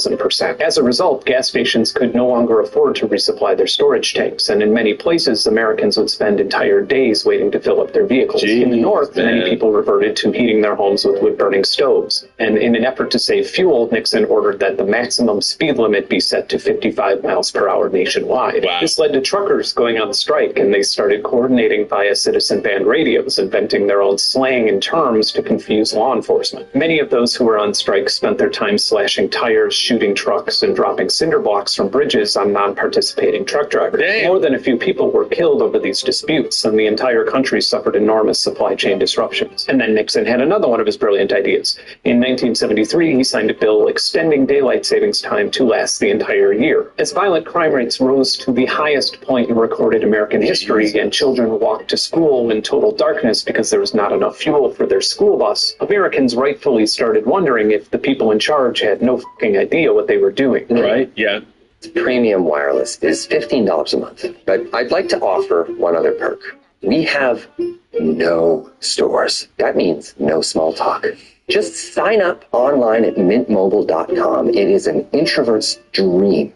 1,000%. As a result, gas stations could no longer afford to resupply their storage tanks, and in many places, Americans would spend entire days waiting to fill up their vehicles. In the North, many people reverted to heating their homes with wood-burning stoves, and in an effort to save fuel, Nixon ordered that the maximum speed limit be set to 55 miles per hour nationwide. Wow. This led to truckers going on strike, and they started coordinating via citizen band radios, inventing their own slang and terms to confuse law enforcement. Many of those who were on strike spent their time slashing tires, shooting trucks, and dropping cinder blocks from bridges on non-participating truck drivers. Damn. More than a few people were killed over these disputes, and the entire country suffered enormous supply chain disruptions. And then Nixon had another one of his brilliant ideas. In 1973, he signed a bill extending daylight savings time to last the entire year. As violent crime rates rose to the highest point in recorded American history, and children walked to school in total darkness because there was not enough fuel for their school bus, Americans rightfully started wondering if the people in charge had no fucking idea what they were doing. Right? Yeah. Premium wireless is $15 a month, but I'd like to offer one other perk. We have no stores. That means no small talk. Just sign up online at mintmobile.com. It is an introvert's dream.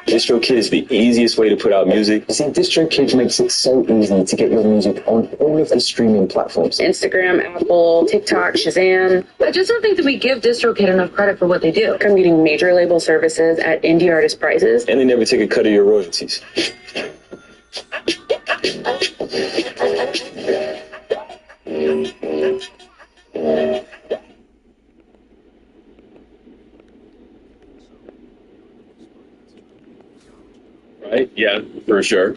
DistroKid is the easiest way to put out music. See, DistroKid makes it so easy to get your music on all of the streaming platforms. Instagram, Apple, TikTok, Shazam. I just don't think that we give DistroKid enough credit for what they do. I'm getting major label services at indie artist prices. And they never take a cut of your royalties. Right? Yeah, for sure.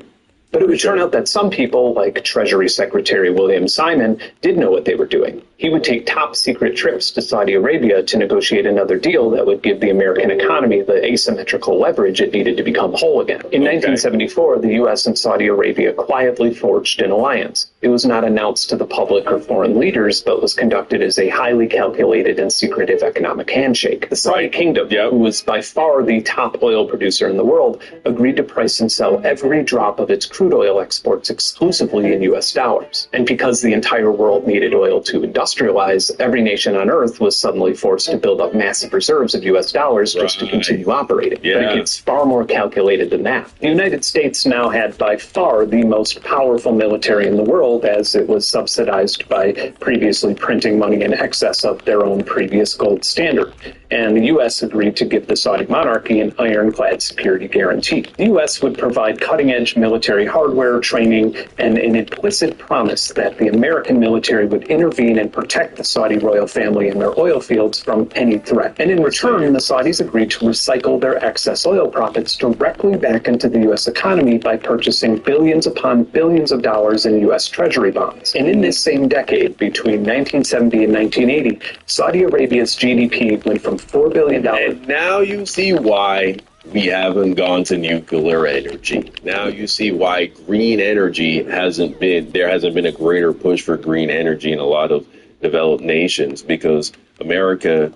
But it would turn out that some people, like Treasury Secretary William Simon, did know what they were doing. He would take top-secret trips to Saudi Arabia to negotiate another deal that would give the American economy the asymmetrical leverage it needed to become whole again. In 1974, the U.S. and Saudi Arabia quietly forged an alliance. It was not announced to the public or foreign leaders, but was conducted as a highly calculated and secretive economic handshake. The Saudi Kingdom, who was by far the top oil producer in the world, agreed to price and sell every drop of its crude oil exports exclusively in U.S. dollars. And because the entire world needed oil to industrialize, every nation on Earth was suddenly forced to build up massive reserves of U.S. dollars just to continue operating. But it gets far more calculated than that. The United States now had by far the most powerful military in the world, as it was subsidized by previously printing money in excess of their own previous gold standard. And the U.S. agreed to give the Saudi monarchy an ironclad security guarantee. The U.S. would provide cutting-edge military hardware, training, and an implicit promise that the American military would intervene and protect the Saudi royal family and their oil fields from any threat. And in return, the Saudis agreed to recycle their excess oil profits directly back into the U.S. economy by purchasing billions upon billions of dollars in U.S. Treasury bonds. And in this same decade, between 1970 and 1980, Saudi Arabia's GDP went from $4 billion. And now you see why we haven't gone to nuclear energy. Now you see why green energy there hasn't been a greater push for green energy in a lot of developed nations, because America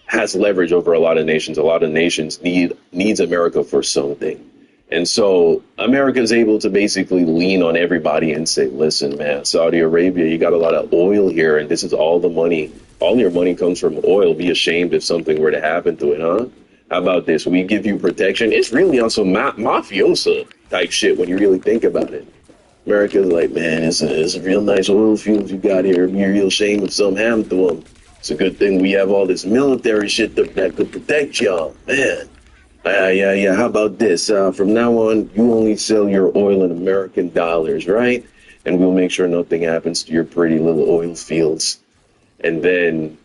has leverage over a lot of nations. A lot of nations needs America for something. And so America is able to basically lean on everybody and say, listen, man, Saudi Arabia, you got a lot of oil here, and this is all the money. All your money comes from oil. Be ashamed if something were to happen to it, huh? How about this? We give you protection. It's really on some mafiosa type shit when you really think about it. America's like, man, it's a real nice oil fields you got here. You're real ashamed if something happened to them. It's a good thing we have all this military shit that could protect y'all, man. Yeah. How about this? From now on, you only sell your oil in American dollars, right? And we'll make sure nothing happens to your pretty little oil fields. And then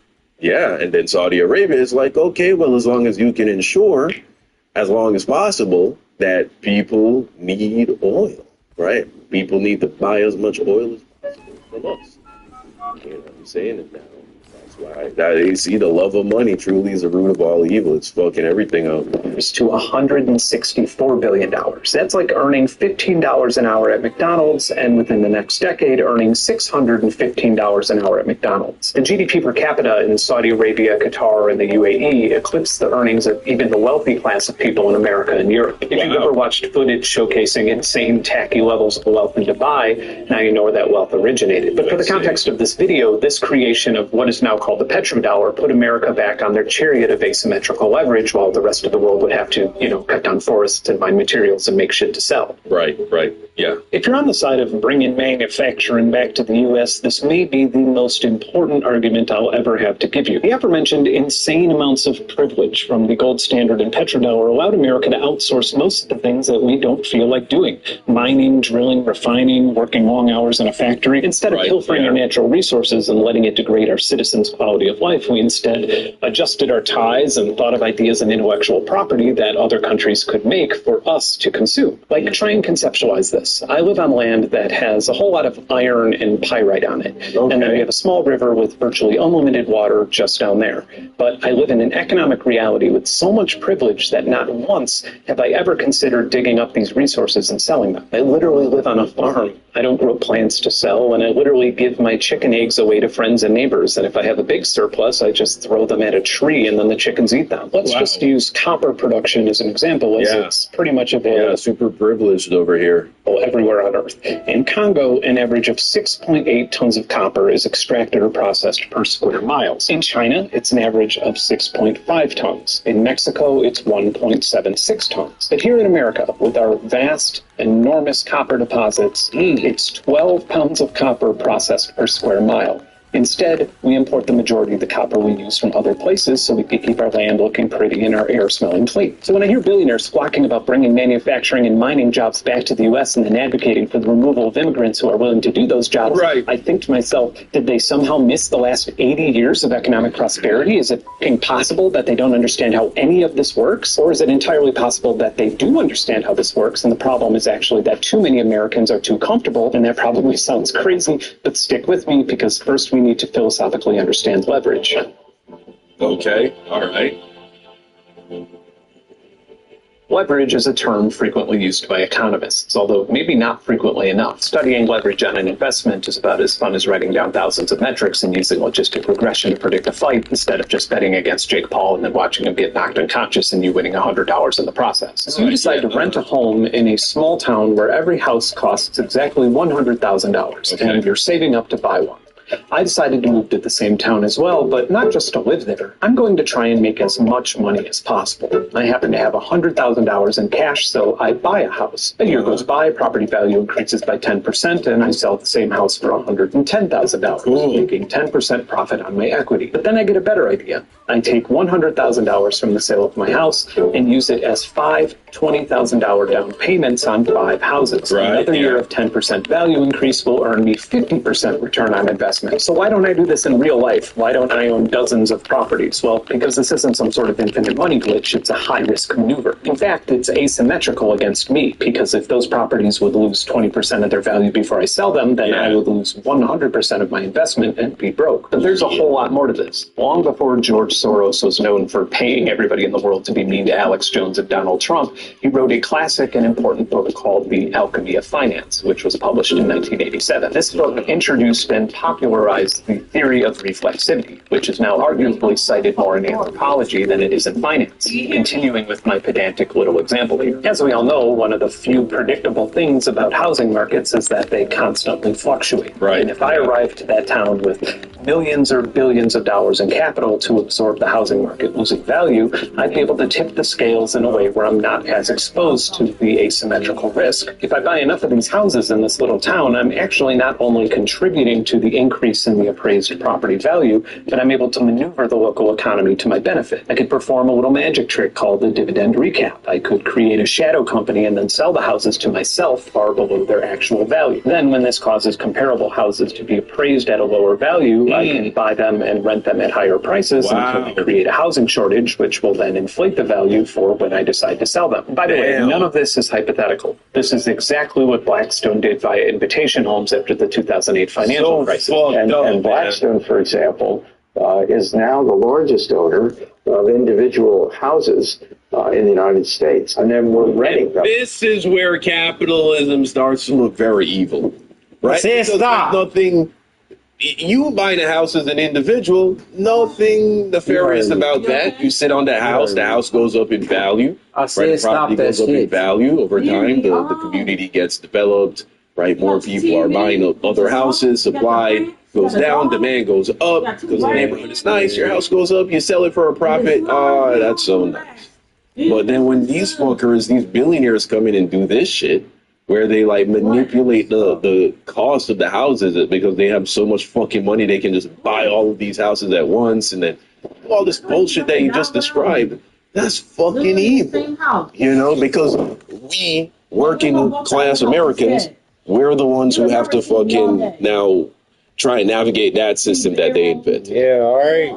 Saudi Arabia is like, okay, well, as long as you can ensure, as long as possible, that people need oil, right? People need to buy as much oil as possible from us. You know what I'm saying? And now that's why. You see, the love of money truly is the root of all evil. It's fucking everything up. To $164 billion. That's like earning $15 an hour at McDonald's, and within the next decade, earning $615 an hour at McDonald's. The GDP per capita in Saudi Arabia, Qatar, and the UAE eclipsed the earnings of even the wealthy class of people in America and Europe. If you've ever watched footage showcasing insane, tacky levels of wealth in Dubai, now you know where that wealth originated. But for the context of this video, this creation of what is now called the petrodollar put America back on their chariot of asymmetrical leverage, while the rest of the world would have to, cut down forests and mine materials and make shit to sell. Right, yeah. If you're on the side of bringing manufacturing back to the U.S., this may be the most important argument I'll ever have to give you. The aforementioned insane amounts of privilege from the gold standard and petrodollar allowed America to outsource most of the things that we don't feel like doing. Mining, drilling, refining, working long hours in a factory. Instead of pilfering our natural resources and letting it degrade our citizens' quality of life, we instead adjusted our ties and thought of ideas and intellectual property that other countries could make for us to consume. Like, try and conceptualize this. I live on land that has a whole lot of iron and pyrite on it. Okay. And then we have a small river with virtually unlimited water just down there. But I live in an economic reality with so much privilege that not once have I ever considered digging up these resources and selling them. I literally live on a farm. I don't grow plants to sell, and I literally give my chicken eggs away to friends and neighbors. And if I have a big surplus, I just throw them at a tree and then the chickens eat them. Let's just use copper production as an example, as it's pretty much available. Yeah, super privileged over here. Everywhere on Earth. In Congo, an average of 6.8 tons of copper is extracted or processed per square miles. In China, it's an average of 6.5 tons. In Mexico, it's 1.76 tons. But here in America, with our vast, enormous copper deposits, it's 12 pounds of copper processed per square mile. Instead, we import the majority of the copper we use from other places so we can keep our land looking pretty and our air smelling clean. So when I hear billionaires squawking about bringing manufacturing and mining jobs back to the U.S. and then advocating for the removal of immigrants who are willing to do those jobs, I think to myself, did they somehow miss the last 80 years of economic prosperity? Is it possible that they don't understand how any of this works? Or is it entirely possible that they do understand how this works, and the problem is actually that too many Americans are too comfortable? And that probably sounds crazy, but stick with me, because first we need to philosophically understand leverage. Okay, all right. Leverage is a term frequently used by economists, although maybe not frequently enough. Studying leverage on an investment is about as fun as writing down thousands of metrics and using logistic regression to predict a fight instead of just betting against Jake Paul and then watching him get knocked unconscious and you winning $100 in the process. So you decide to rent a home in a small town where every house costs exactly $100,000, and you're saving up to buy one. I decided to move to the same town as well, but not just to live there. I'm going to try and make as much money as possible. I happen to have $100,000 in cash, so I buy a house. A year goes by, property value increases by 10%, and I sell the same house for $110,000, making 10% profit on my equity. But then I get a better idea. I take $100,000 from the sale of my house and use it as 5 $20,000 down payments on 5 houses. Another year of 10% value increase will earn me 50% return on investment. So why don't I do this in real life? Why don't I own dozens of properties? Well, because this isn't some sort of infinite money glitch. It's a high-risk maneuver. In fact, it's asymmetrical against me, because if those properties would lose 20% of their value before I sell them, then I would lose 100% of my investment and be broke. But there's a whole lot more to this. Long before George Soros was known for paying everybody in the world to be mean to Alex Jones and Donald Trump, he wrote a classic and important book called The Alchemy of Finance, which was published in 1987. This book introduced and popularized the theory of reflexivity, which is now arguably cited more in anthropology than it is in finance. Continuing with my pedantic little example here. As we all know, one of the few predictable things about housing markets is that they constantly fluctuate. And if I arrived to that town with millions or billions of dollars in capital to absorb the housing market losing value, I'd be able to tip the scales in a way where I'm not as exposed to the asymmetrical risk. If I buy enough of these houses in this little town, I'm actually not only contributing to the increase in the appraised property value, but I'm able to maneuver the local economy to my benefit. I could perform a little magic trick called the dividend recap. I could create a shadow company and then sell the houses to myself far below their actual value. Then when this causes comparable houses to be appraised at a lower value, I can buy them and rent them at higher prices until I create a housing shortage, which will then inflate the value for when I decide to sell them. By the way, none of this is hypothetical. This is exactly what Blackstone did via Invitation Homes after the 2008 financial crisis. And Blackstone, for example, is now the largest owner of individual houses in the United States. And then we're renting them. This is where capitalism starts to look very evil, right? Because there's nothing. You buying a house as an individual, nothing nefarious about that. You sit on the house goes up in value, right? The property goes up in value over time. The community gets developed, right? More people are buying other houses, supply goes down, demand goes up because the neighborhood is nice. Your house goes up, you sell it for a profit. Oh, that's so nice. But then when these fuckers, these billionaires come in and do this shit, where they like manipulate the cost of the houses because they have so much fucking money they can just buy all of these houses at once and then all this bullshit that you just described. That's fucking evil, you know, because we working class Americans, we're the ones who have to fucking now try and navigate that system that they invented. Yeah, all right.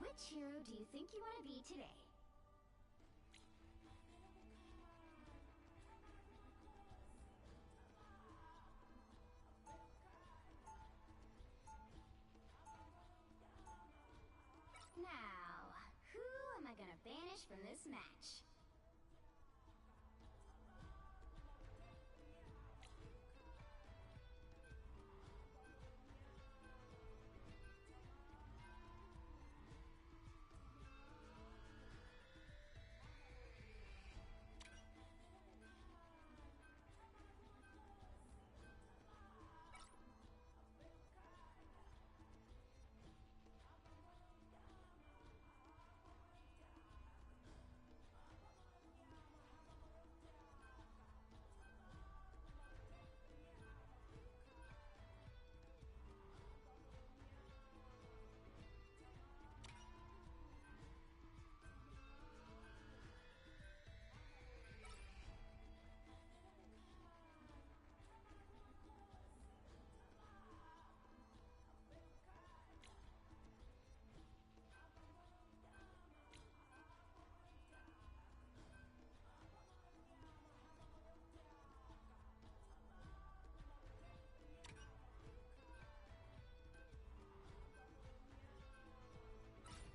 Which hero do you think you want to be today? Now, who am I gonna banish from this match?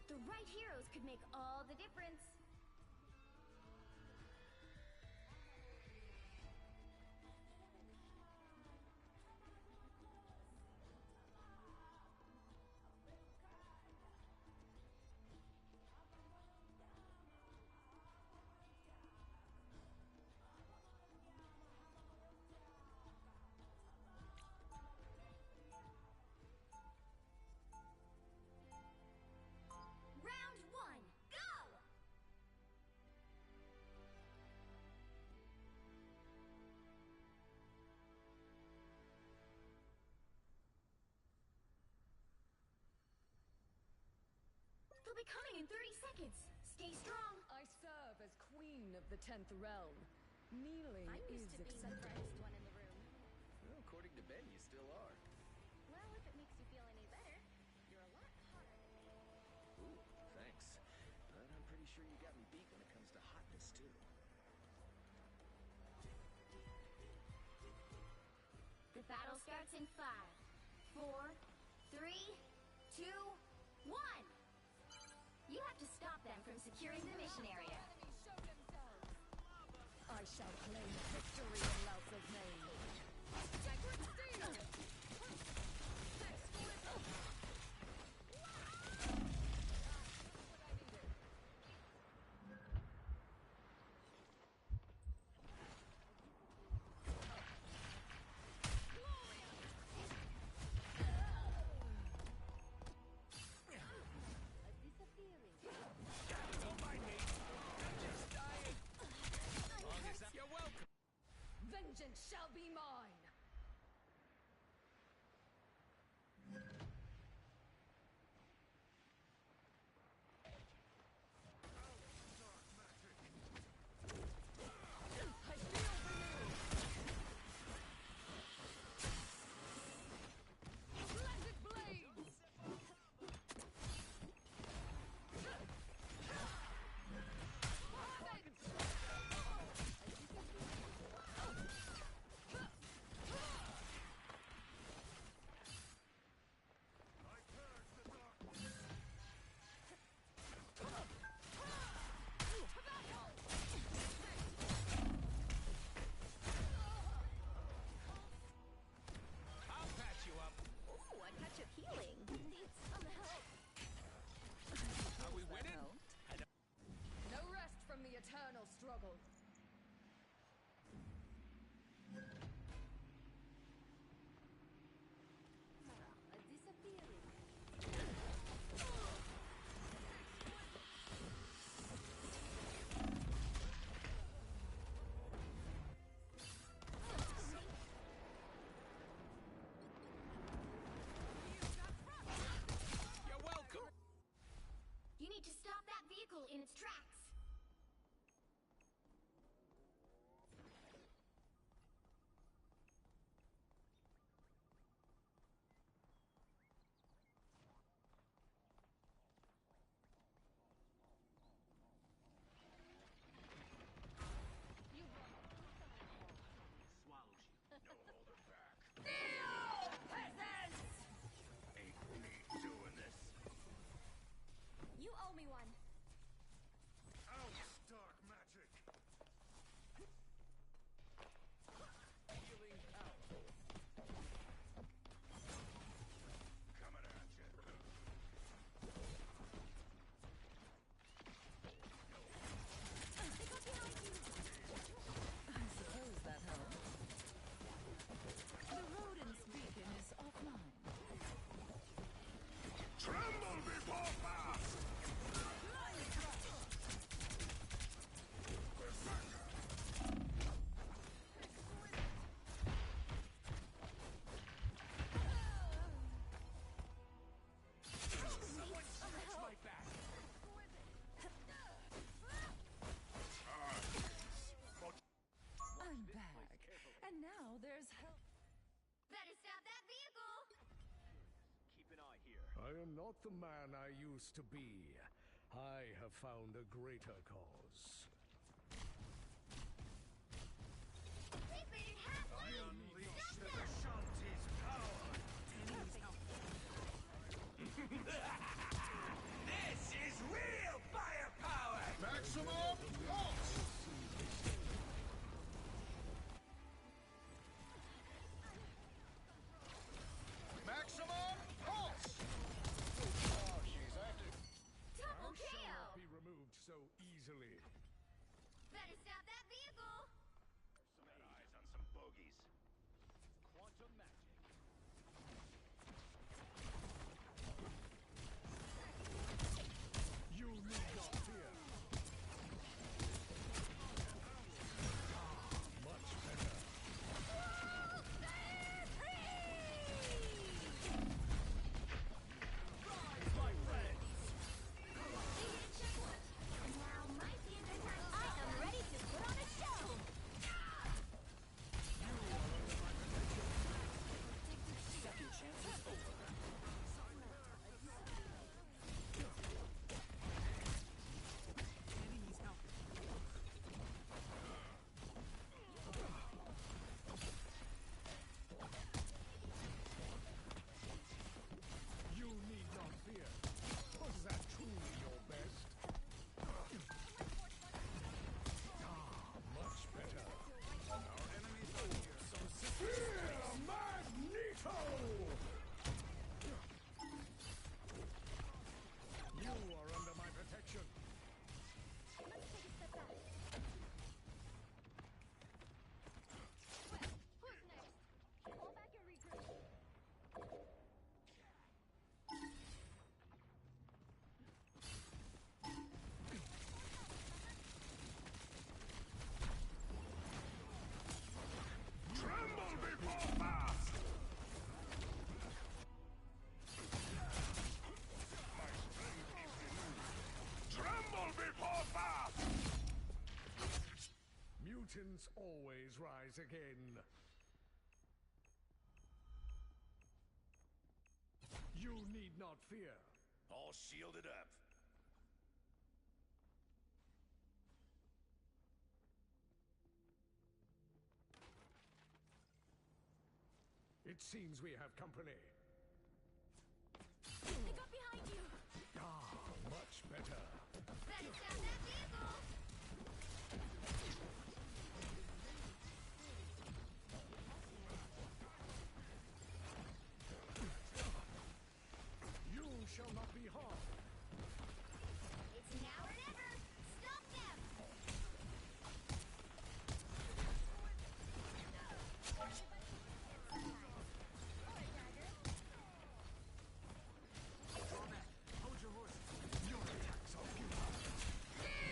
The right heroes could make all the difference. Round one, go! They'll be coming in 30 seconds. Stay strong. I serve as queen of the 10th realm. Kneeling I'm is used to being the acceptable. brightest one in the room. Well, according to Ben, you still are. Well, if it makes you feel any better, you're a lot hotter than me. Ooh, thanks. But I'm pretty sure you got me beat when it comes to hotness, too. The battle starts in 5, 4, 3, 2, 1. You have to stop them from securing the mission area. I shall claim victory in Louse's name. Sacred steel! Vengeance shall be mine! There's help. Better stop that vehicle! Keep an eye here. I am not the man I used to be. I have found a greater cause. They've made it halfway! I unleash Stop the them! Ashanti's power! This is real firepower! Maximum pulse! Maximum pulse! Oh, she's active. Double I shall not KO! be removed so easily. Better stop that vehicle! Some eyes on some bogeys. Quantum magic. You need not fear. Much better. Rise, my friends! Now might be a good time. I am ready to put on a show! Second chance is over. Enemies out. You need not fear. Was that truly your best? Much better. Our enemies are here. Some systems. Fear Magneto! You are under my protection. Let's take a step back. Well, who's next? Fall back and regroup. Tremble before fast! Tremble before fast! Mutants always rise again. You need not fear. All shielded up. It seems we have company. Pick up behind you! Ah, much better. Better stop that vehicle! You shall not be harmed. It's now or never! Stop them! Draw back. Hold your horses. Your attacks are futile.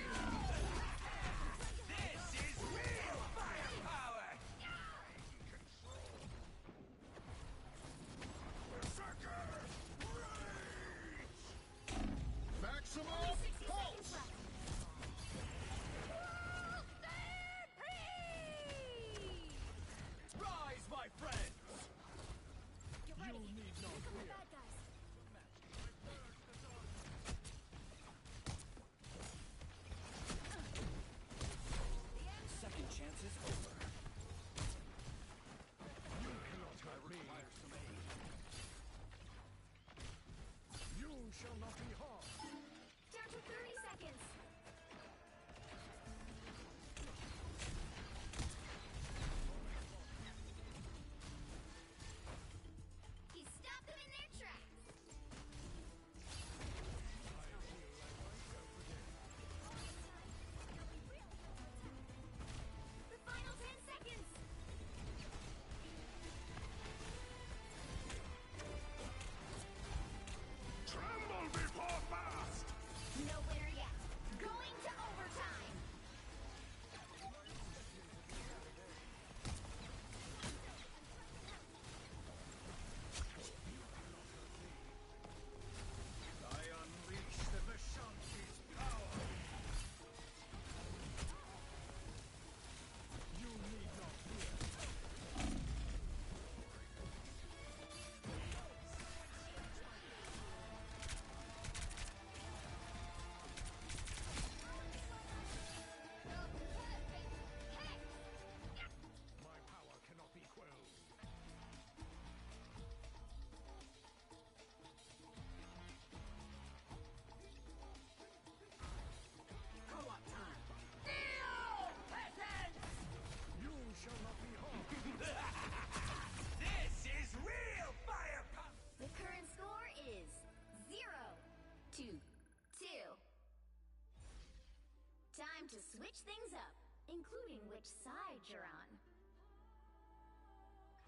switch things up, including which side you're on.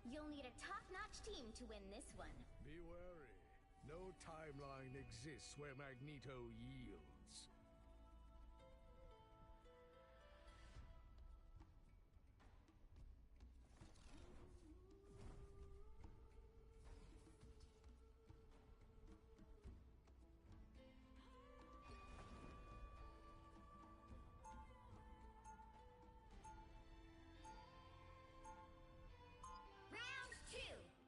You'll need a top-notch team to win this one. Be wary. No timeline exists where Magneto yields.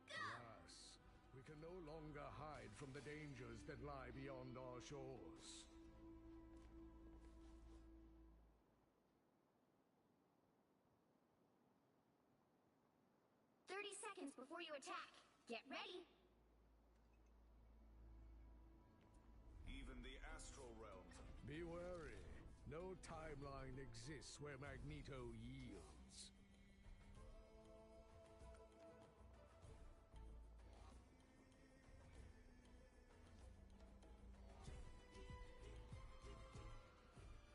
Yes, we can no longer hide from the dangers that lie beyond our shores. Seconds before you attack. Get ready. Even the astral realms. Be wary. No timeline exists where Magneto yields.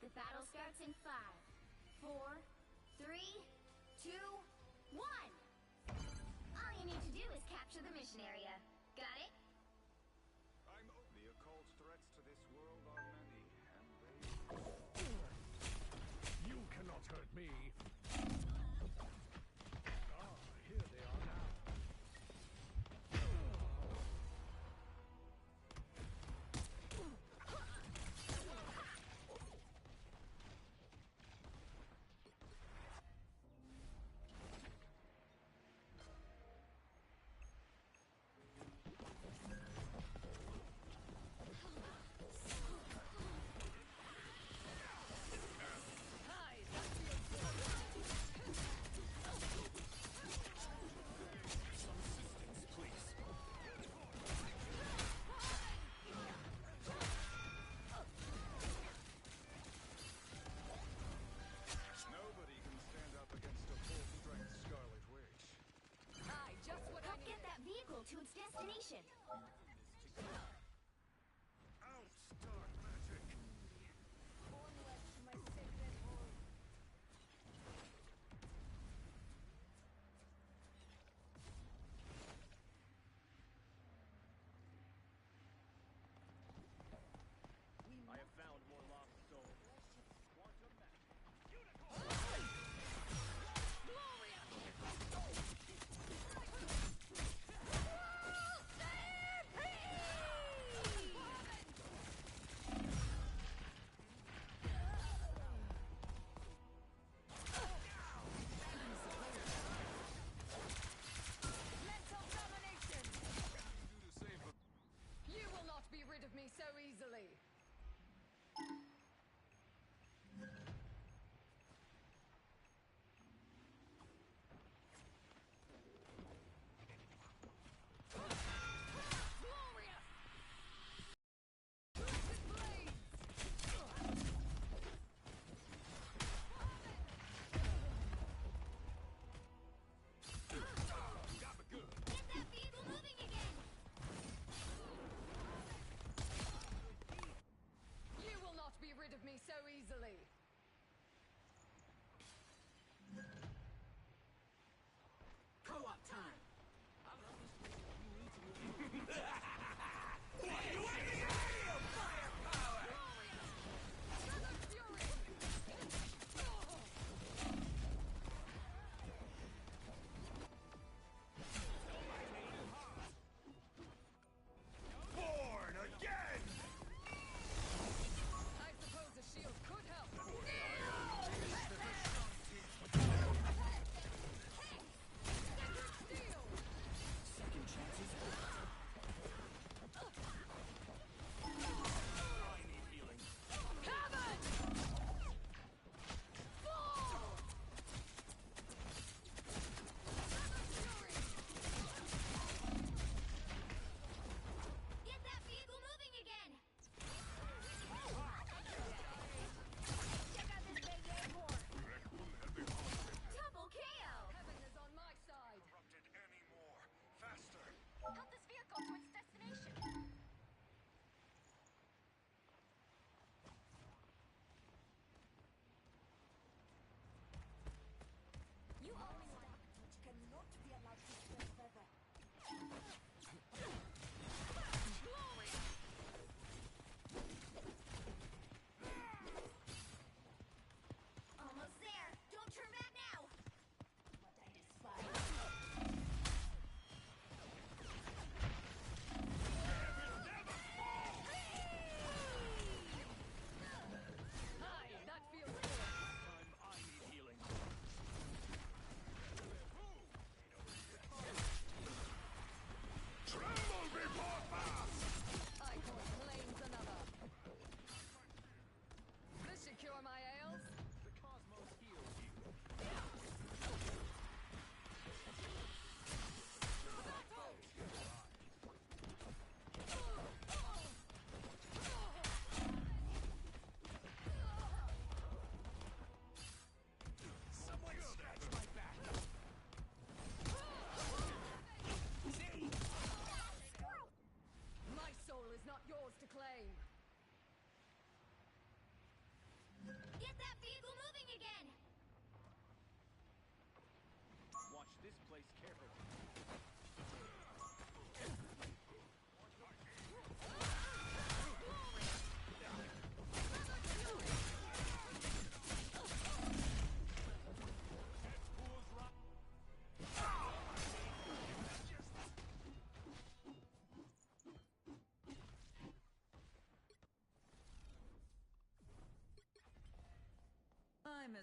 The battle starts in 5, 4, 3, 2, 1. All you need to do is capture the mission area. Got it? The occult threats to this world are many, and You cannot hurt me. Ah, here they are now. nobody can stand up against a full-strength Scarlet Witch. Aye, just what I Help needed. get that vehicle to its destination. Out, dark magic! Onward to my sacred home. I have found more lost souls. Quantum magic. Glorious!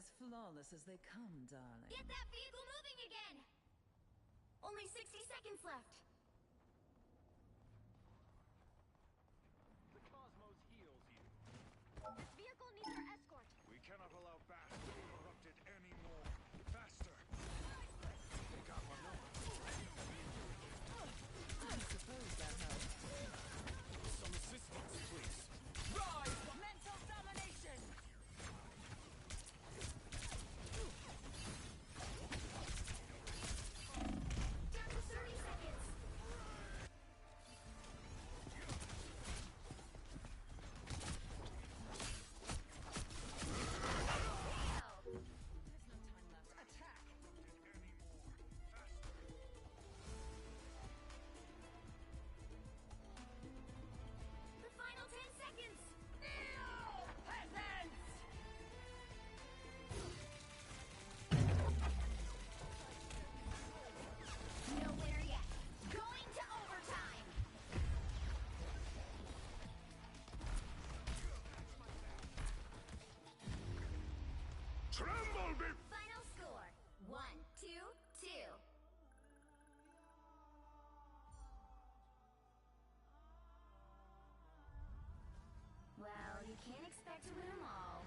as flawless as they come, darling. Get that vehicle moving again! Only 60 seconds left. The cosmos heals you. This vehicle needs our escort. We cannot allow Bash to corrupt it anymore. Faster! They got one over. I suppose that helps. Some assistance, please. Rise for mental domination! Down to 30 seconds. There's no time left. Attack! Anymore. Faster! The final 10 seconds. Kneel, peasants! No winner yet. Going to overtime. Tremble Final score 1-2-2. Well, you can't expect to win them all.